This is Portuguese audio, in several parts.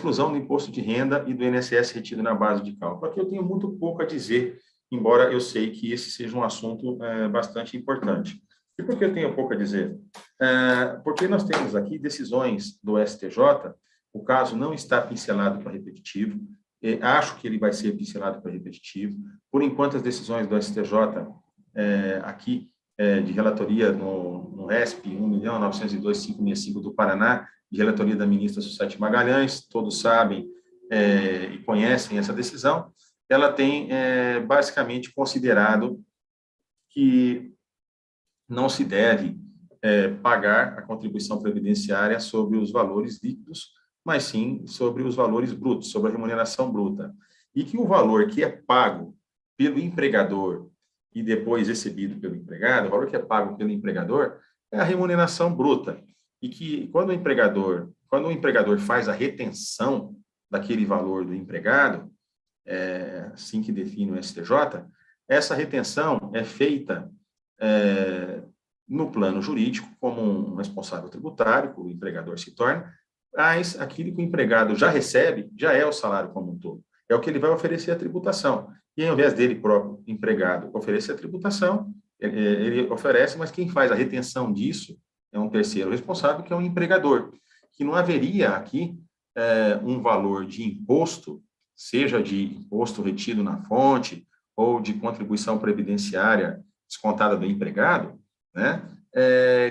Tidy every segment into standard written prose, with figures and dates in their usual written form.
exclusão do imposto de renda e do INSS retido na base de cálculo. Aqui eu tenho muito pouco a dizer, embora eu sei que esse seja um assunto bastante importante. E por que eu tenho pouco a dizer? Porque nós temos aqui decisões do STJ, o caso não está pincelado para repetitivo, acho que ele vai ser pincelado para repetitivo. Por enquanto, as decisões do STJ aqui de relatoria no RESP 1.902.565 do Paraná, de relatoria da ministra Sucete Magalhães, todos sabem e conhecem essa decisão, ela tem basicamente considerado que não se deve pagar a contribuição previdenciária sobre os valores líquidos, mas sim sobre os valores brutos, sobre a remuneração bruta. E que o valor que é pago pelo empregador e depois recebido pelo empregado, o valor que é pago pelo empregador é a remuneração bruta. E que quando o empregador faz a retenção daquele valor do empregado, assim que define o STJ, essa retenção é feita no plano jurídico como um responsável tributário, que o empregador se torna, mas aquilo que o empregado já recebe já é o salário como um todo. É o que ele vai oferecer a tributação. E, ao invés dele próprio, empregado, oferecer a tributação, ele oferece, mas quem faz a retenção disso é um terceiro responsável, que é um empregador, que não haveria aqui um valor de imposto, seja de imposto retido na fonte ou de contribuição previdenciária descontada do empregado, né,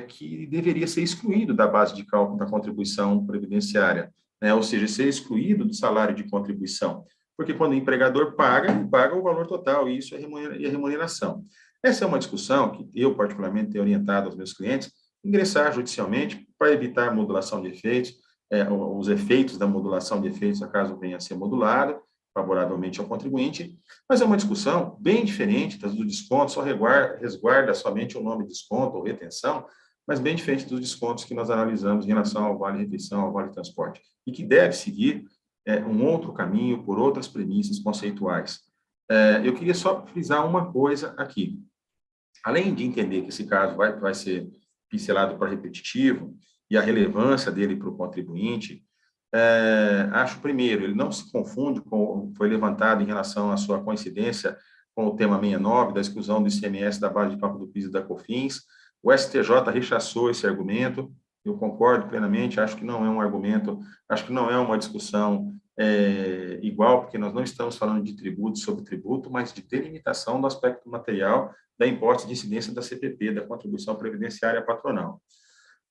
que deveria ser excluído da base de cálculo da contribuição previdenciária, né, ou seja, ser excluído do salário de contribuição, porque quando o empregador paga, ele paga o valor total, e isso é remuneração. Essa é uma discussão que eu, particularmente, tenho orientado aos meus clientes, ingressar judicialmente para evitar a modulação de efeitos, os efeitos da modulação de efeitos, acaso venha a ser modulada, favoravelmente ao contribuinte, mas é uma discussão bem diferente das do desconto, só resguarda somente o nome desconto ou retenção, mas bem diferente dos descontos que nós analisamos em relação ao vale-refeição, ao vale-transporte, e que deve seguir um outro caminho por outras premissas conceituais. Eu queria só frisar uma coisa aqui. Além de entender que esse caso vai ser pincelado para repetitivo e a relevância dele para o contribuinte, acho, primeiro, ele não se confunde com o que foi levantado em relação à sua coincidência com o tema 69, da exclusão do ICMS da base de cálculo do PIS e da COFINS. O STJ rechaçou esse argumento, eu concordo plenamente, acho que não é um argumento, acho que não é uma discussão igual, porque nós não estamos falando de tributo sobre tributo, mas de delimitação do aspecto material da imposto de incidência da CPP, da contribuição previdenciária patronal.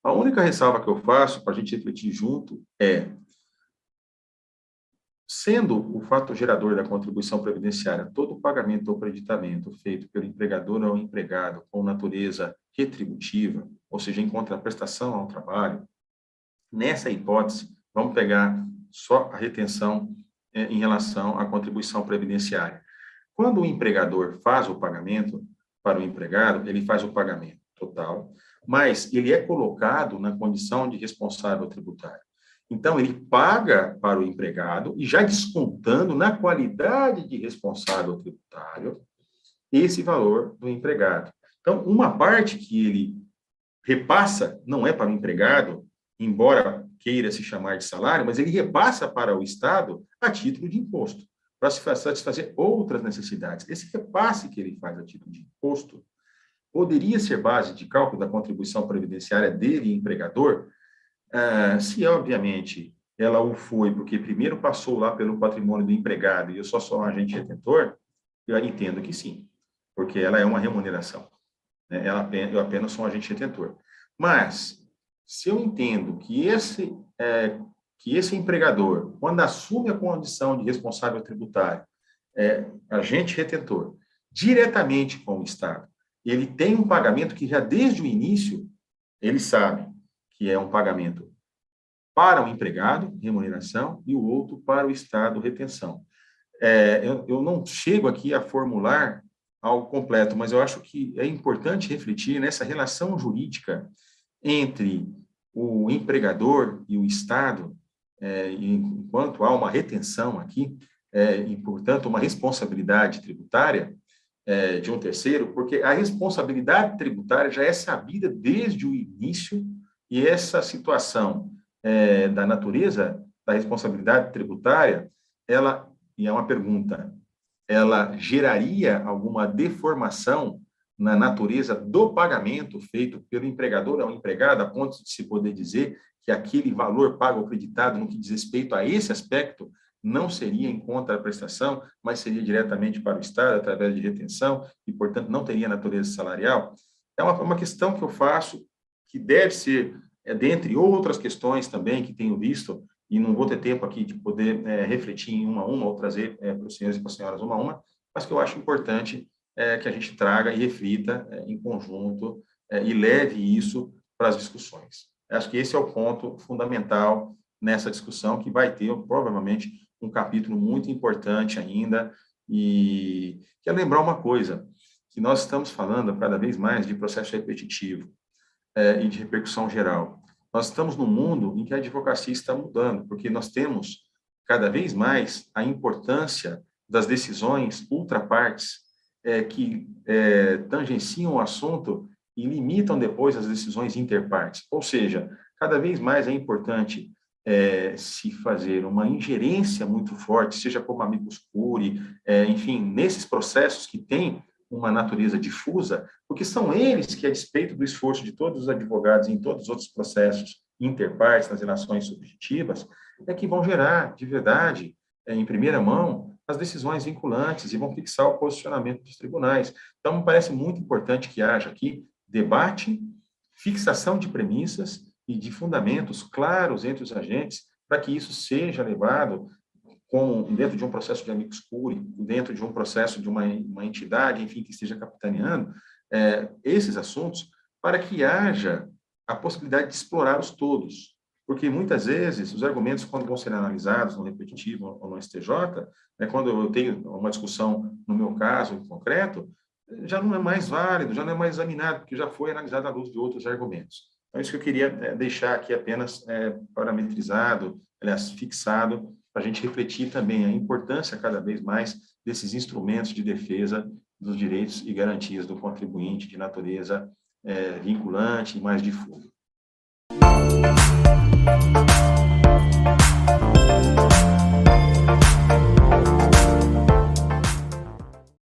A única ressalva que eu faço, para a gente refletir junto, sendo o fato gerador da contribuição previdenciária todo o pagamento ou creditamento feito pelo empregador ao empregado com natureza retributiva, ou seja, em contraprestação ao trabalho, nessa hipótese, vamos pegar só a retenção em relação à contribuição previdenciária. Quando o empregador faz o pagamento para o empregado, ele faz o pagamento total, mas ele é colocado na condição de responsável tributário. Então, ele paga para o empregado e já descontando na qualidade de responsável tributário esse valor do empregado. Então, uma parte que ele repassa não é para o empregado, embora queira se chamar de salário, mas ele repassa para o Estado a título de imposto, para satisfazer outras necessidades. Esse repasse que ele faz a título de imposto poderia ser base de cálculo da contribuição previdenciária dele, empregador, se, obviamente, ela o foi, porque primeiro passou lá pelo patrimônio do empregado e eu só sou um agente retentor, eu entendo que sim, porque ela é uma remuneração. Né? Eu apenas sou um agente retentor. Mas, se eu entendo que esse empregador, quando assume a condição de responsável tributário, agente retentor, diretamente com o Estado, ele tem um pagamento que já desde o início, ele sabe que é um pagamento para o empregado, remuneração, e o outro para o Estado, retenção. Eu não chego aqui a formular algo completo, mas eu acho que é importante refletir nessa relação jurídica entre o empregador e o Estado, enquanto há uma retenção aqui, e, portanto, uma responsabilidade tributária de um terceiro, porque a responsabilidade tributária já é sabida desde o início, e essa situação da natureza da responsabilidade tributária, e é uma pergunta, ela geraria alguma deformação na natureza do pagamento feito pelo empregador ao empregado, a ponto de se poder dizer que aquele valor pago ou creditado no que diz respeito a esse aspecto não seria em conta da prestação, mas seria diretamente para o Estado, através de retenção, e, portanto, não teria natureza salarial? É uma questão que eu faço, que deve ser, dentre outras questões também que tenho visto, e não vou ter tempo aqui de poder refletir em uma a uma, ou trazer para os senhores e para as senhoras uma a uma, mas que eu acho importante que a gente traga e reflita em conjunto e leve isso para as discussões. Acho que esse é o ponto fundamental nessa discussão, que vai ter, provavelmente, um capítulo muito importante ainda, e quero lembrar uma coisa, que nós estamos falando cada vez mais de processo repetitivo e de repercussão geral. Nós estamos num mundo em que a advocacia está mudando, porque nós temos cada vez mais a importância das decisões ultrapartes que tangenciam o assunto e limitam depois as decisões interpartes. Ou seja, cada vez mais é importante se fazer uma ingerência muito forte, seja como amicus curiae, enfim, nesses processos que têm uma natureza difusa, porque são eles que, a despeito do esforço de todos os advogados em todos os outros processos interpartes, nas relações subjetivas, que vão gerar, de verdade, em primeira mão, as decisões vinculantes e vão fixar o posicionamento dos tribunais. Então, me parece muito importante que haja aqui debate, fixação de premissas e de fundamentos claros entre os agentes, para que isso seja levado dentro de um processo de amicus curiae, dentro de um processo de uma entidade, enfim, que esteja capitaneando esses assuntos, para que haja a possibilidade de explorá-los todos. Porque, muitas vezes, os argumentos, quando vão ser analisados no repetitivo ou no STJ, quando eu tenho uma discussão, no meu caso, em concreto, já não é mais válido, já não é mais examinado, porque já foi analisado à luz de outros argumentos. Então, isso que eu queria deixar aqui apenas parametrizado, aliás, fixado, para a gente refletir também a importância, cada vez mais, desses instrumentos de defesa dos direitos e garantias do contribuinte de natureza vinculante e mais difusa.